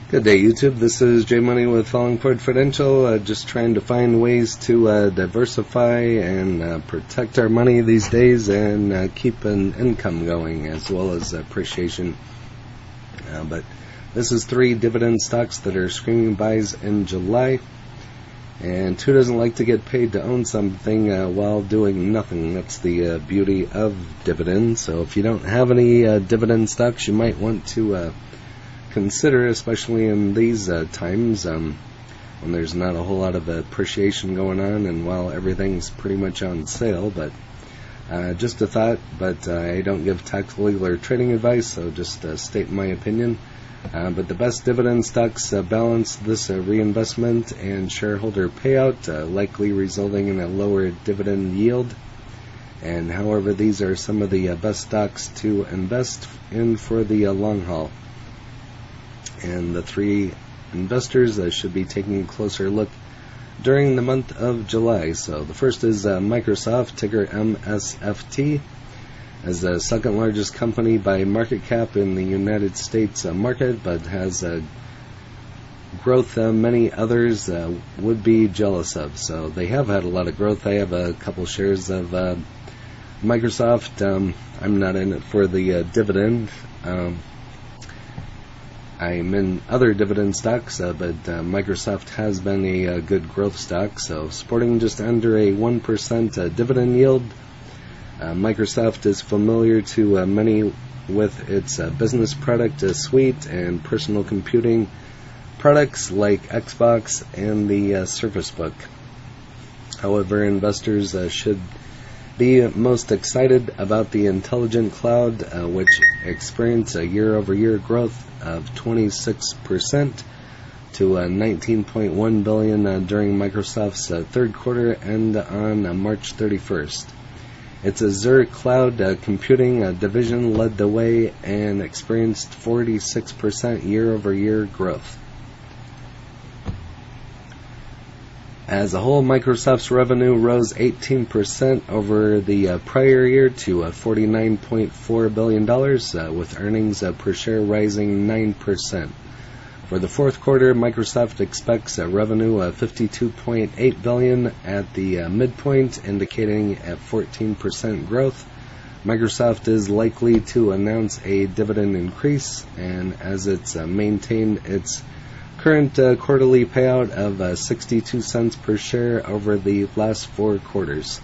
Good day, YouTube. This is J Money with Falling Port Financial. Just trying to find ways to diversify and protect our money these days and keep an income going as well as appreciation. But this is 3 dividend stocks that are screaming buys in July. And who doesn't like to get paid to own something while doing nothing? That's the beauty of dividends. So if you don't have any dividend stocks, you might want to consider, especially in these times when there's not a whole lot of appreciation going on and while everything's pretty much on sale. But just a thought, but I don't give tax, legal, or trading advice, so just state my opinion. But the best dividend stocks balance this reinvestment and shareholder payout, likely resulting in a lower dividend yield. And however, these are some of the best stocks to invest in for the long haul. And the 3 investors should be taking a closer look during the month of July. So the first is Microsoft, ticker Msft, as the second largest company by market cap in the United States market, but has growth many others would be jealous of. So they have had a lot of growth. I have a couple shares of Microsoft. I'm not in it for the dividend. I'm in other dividend stocks, but Microsoft has been a good growth stock, so sporting just under a 1% dividend yield. Microsoft is familiar to many with its business product suite and personal computing products like Xbox and the Surface Book. However, investors should be most excited about the Intelligent Cloud, which experienced a year-over-year growth of 26% to $19.1 billion during Microsoft's third quarter and on March 31st. Its Azure Cloud Computing division led the way and experienced 46% year-over-year growth. As a whole, Microsoft's revenue rose 18% over the prior year to $49.4 billion, with earnings per share rising 9%. For the fourth quarter, Microsoft expects a revenue of $52.8 billion at the midpoint, indicating a 14% growth. Microsoft is likely to announce a dividend increase, and as it's maintained its current quarterly payout of 62 cents per share over the last 4 quarters.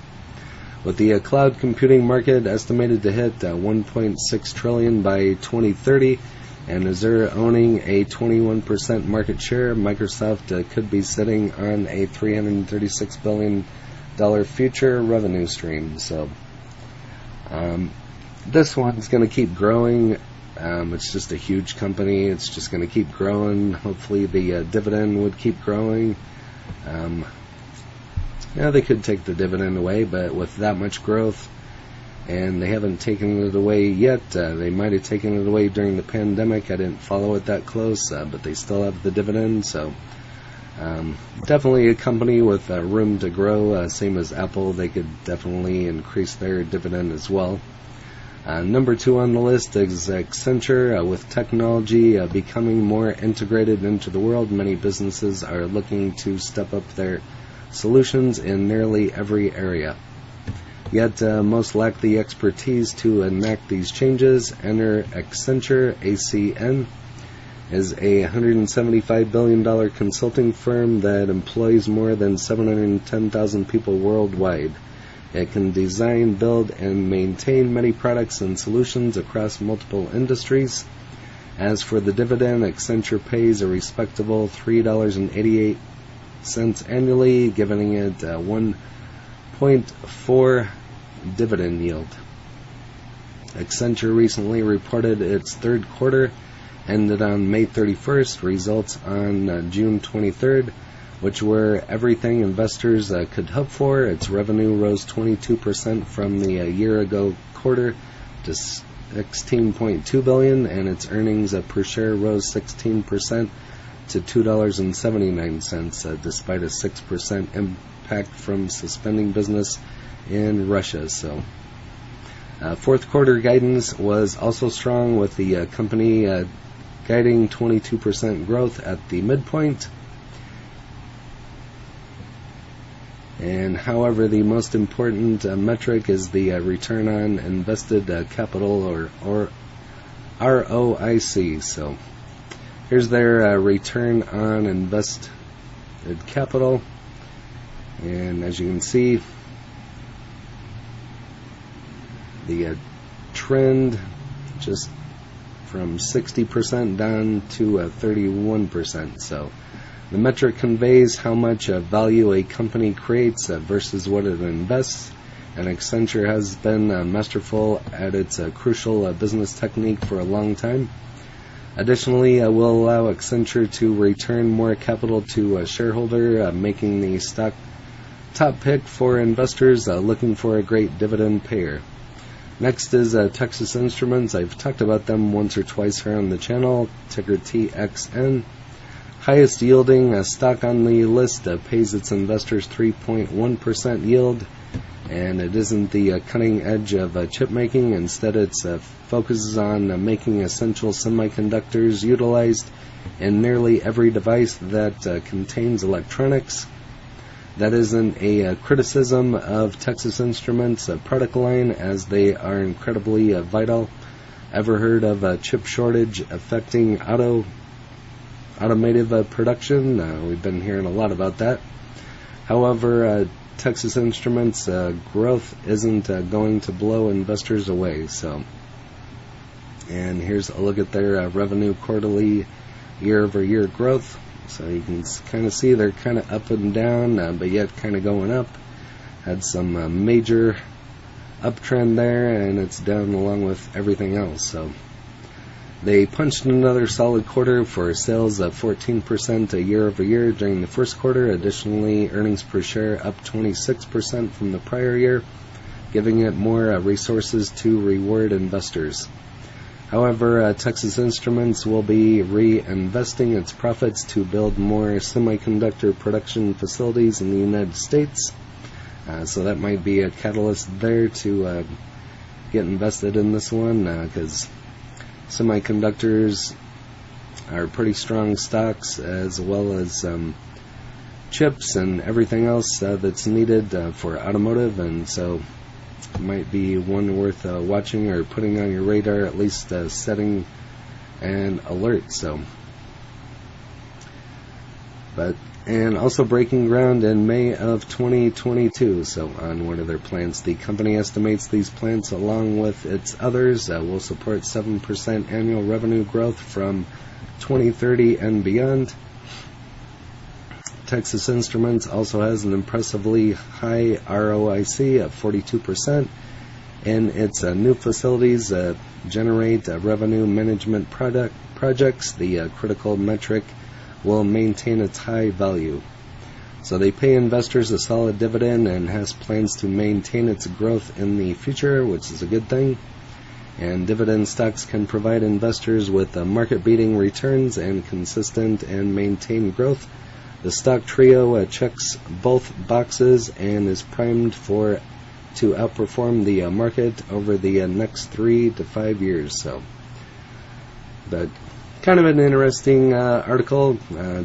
With the cloud computing market estimated to hit $1.6 trillion by 2030 and Azure owning a 21% market share, Microsoft could be sitting on a $336 billion future revenue stream. So this one's going to keep growing. It's just a huge company. It's just going to keep growing. Hopefully the dividend would keep growing. They could take the dividend away, but with that much growth, and they haven't taken it away yet. They might have taken it away during the pandemic. I didn't follow it that close, but they still have the dividend. So definitely a company with room to grow. Same as Apple, they could definitely increase their dividend as well. Number 2 on the list is Accenture. With technology becoming more integrated into the world, many businesses are looking to step up their solutions in nearly every area. Yet most lack the expertise to enact these changes. Enter Accenture. ACN is a $175 billion consulting firm that employs more than 710,000 people worldwide. It can design, build, and maintain many products and solutions across multiple industries. As for the dividend, Accenture pays a respectable $3.88 annually, giving it 1.4 dividend yield. Accenture recently reported its third quarter, ended on May 31st, results on June 23rd, which were everything investors could hope for. Its revenue rose 22% from the year-ago quarter to $16.2 billion, and its earnings per share rose 16% to $2.79, despite a 6% impact from suspending business in Russia. So Fourth quarter guidance was also strong, with the company guiding 22% growth at the midpoint. And however, the most important metric is the return on invested capital, or ROIC. So here's their return on invested capital, and as you can see, the trend just from 60% down to 31%. So the metric conveys how much value a company creates versus what it invests, and Accenture has been masterful at its crucial business technique for a long time. Additionally, will allow Accenture to return more capital to a shareholder, making the stock top pick for investors looking for a great dividend payer. Next is Texas Instruments. I've talked about them once or twice here on the channel, ticker TXN. Highest yielding stock on the list, pays its investors 3.1% yield, and it isn't the cutting edge of chip making. Instead, it focuses on making essential semiconductors utilized in nearly every device that contains electronics. That isn't a criticism of Texas Instruments' product line, as they are incredibly vital. Ever heard of a chip shortage affecting automotive production? We've been hearing a lot about that. However, Texas Instruments' growth isn't going to blow investors away. So, and here's a look at their revenue quarterly year-over-year growth. So you can kind of see they're kind of up and down, but yet kind of going up. Had some major uptrend there, and it's down along with everything else. So they punched another solid quarter for sales of 14% year over year during the first quarter. Additionally, earnings per share up 26% from the prior year, giving it more resources to reward investors. However, Texas Instruments will be reinvesting its profits to build more semiconductor production facilities in the United States. So that might be a catalyst there to get invested in this one, because semiconductors are pretty strong stocks, as well as chips and everything else that's needed for automotive, and so it might be one worth watching or putting on your radar, at least setting an alert. So, and also breaking ground in May of 2022. So on one of their plants, the company estimates these plants, along with its others, will support 7% annual revenue growth from 2030 and beyond. Texas Instruments also has an impressively high ROIC of 42%, and its new facilities generate revenue management projects. The critical metric will maintain its high value. So they pay investors a solid dividend and has plans to maintain its growth in the future, which is a good thing. And dividend stocks can provide investors with market-beating returns and consistent and maintained growth. The stock trio checks both boxes and is primed to outperform the market over the next 3 to 5 years. So, but kind of an interesting article.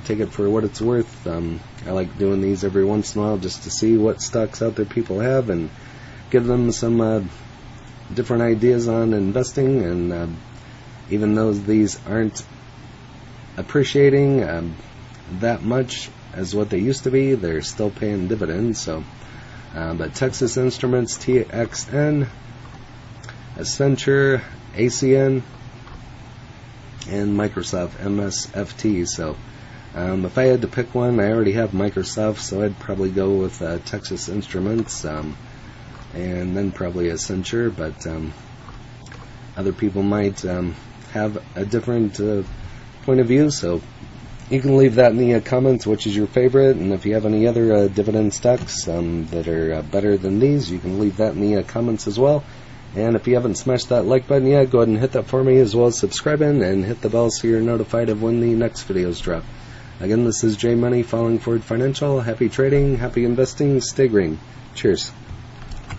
Take it for what it's worth. I like doing these every once in a while just to see what stocks out there people have and give them some different ideas on investing. And even though these aren't appreciating that much as what they used to be, they're still paying dividends. So, but Texas Instruments, TXN, Accenture, ACN, and Microsoft, Msft. So, if I had to pick one, I already have Microsoft, so I'd probably go with Texas Instruments, and then probably Accenture. But other people might have a different point of view. So you can leave that in the comments, which is your favorite, and if you have any other dividend stocks that are better than these, you can leave that in the comments as well. And if you haven't smashed that like button yet, go ahead and hit that for me, as well as subscribing and hit the bell so you're notified of when the next videos drop. Again, this is J Money, Falling Forward Financial. Happy trading, happy investing, stay green. Cheers.